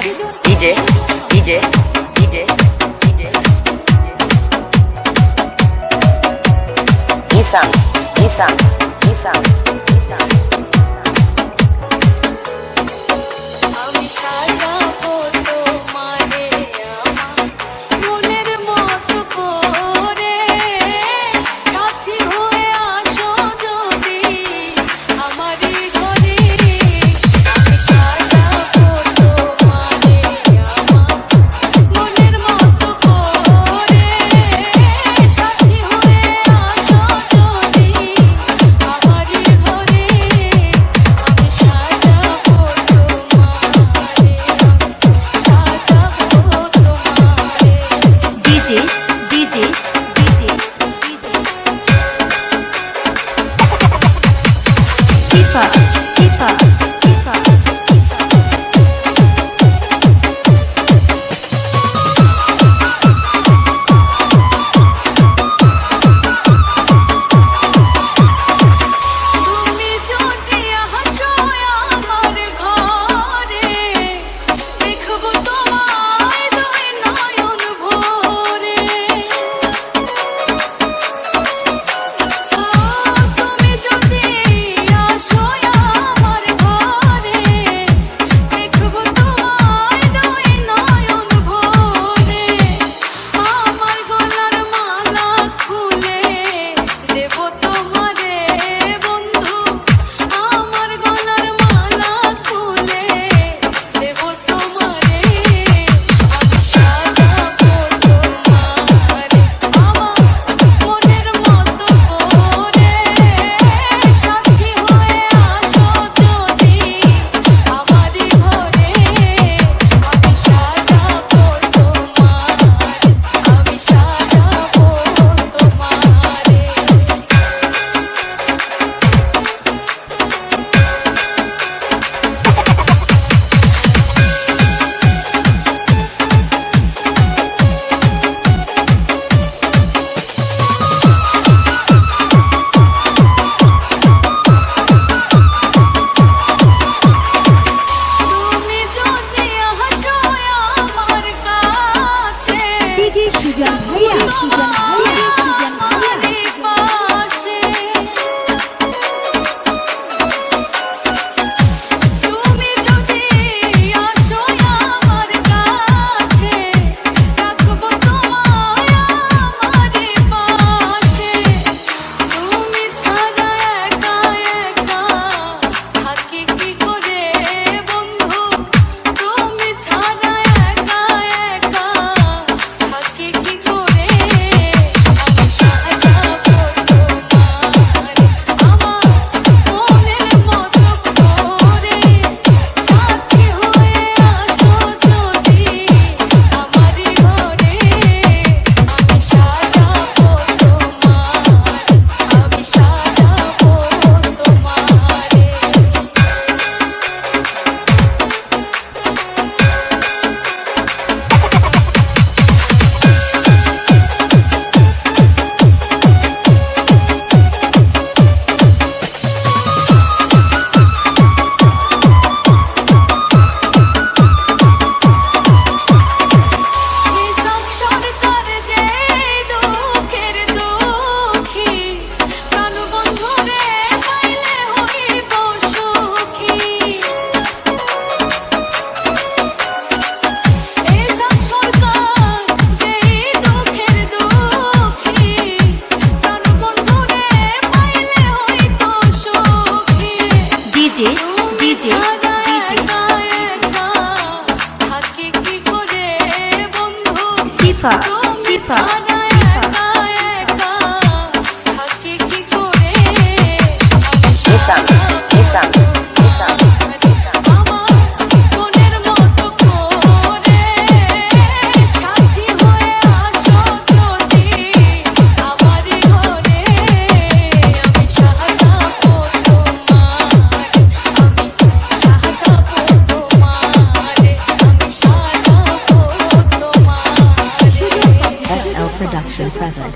DJ, DJ, DJ, DJ, Nissan, Nissan, Nissan, Nissan. আমি সাজাবো তোমারে আমার মনের মতো করে, সাথী হয়ে আসো যদি আমারই ঘরে। আমি সাজাবো তোমারে আমার মনের মতো করে, সাথী হয়ে আসো যদি আমারই ঘরে। আমি সাজাবো তোমারে, সাজাবো তোমারে। DJ, DJ, DJ, Sifa, Sifa, Sifa. তুমি যদি হাসো আমার ঘরে, দেখবো তোমায় দুই নয়ন ভরে। ও তুমি যদি আসো আমার ঘরে, দেখবো তোমায় দুই নয়ন ভরে। আমার গলার মালা খুলে দেবো তোমারে বন্ধু, আমার গলার মালা খুলে দেবো তোমারে। আমি সাজাবো তোমারে আমার মনের মতো করে, সাথী হয়ে আসো যদি আমারই ঘরে। আমি সাজাবো তোমারে, আমি সাজাবো তোমারে। তুমি যদি হাসো আমার কাছে, DJ Sujan Bhaiya, Sujan Bhaiya, Sujan Bhaiya. আমারই পাশে। তুমি যদি আসো আমার কাছে, রাখবো তোমায় আমারই পাশে। তুমি ছাড়া একা একা থাকি কি করে বন্ধু, তুমি ছাড়া একা একা থাকি কি করে। আমি সাজাবো তোমারে আমার মনের মতো করে, সাথী হয়ে আসো যদি আমারই ঘরে। আমি সাজাবো তোমারে, আমি সাজাবো তোমারে। নিশাক সরকার যে দুঃখের দুঃখী, প্রাণবন্ধুরে পাইলে হইব সুখী। নিশাক সরকার যে দুঃখের দুঃখী, প্রাণবন্ধুরে পাইলে হইত সুখী। DJ, তুমি DJ, ছাড়া DJ. একা একা থাকি কি করে বন্ধু, Sifa, তুমি Sifa, ছাড়া Sifa. একা একা থাকি কি করে। আমি Nissan, Nissan, Nissan, আমার মনের মতো করে, সাথী হয়ে আসো যদি আমারই ঘরে। আমি সাজাবো তোমারে, আমি সাজাবো তোমারে, আমি সাজাবো তোমারে। SL Production present.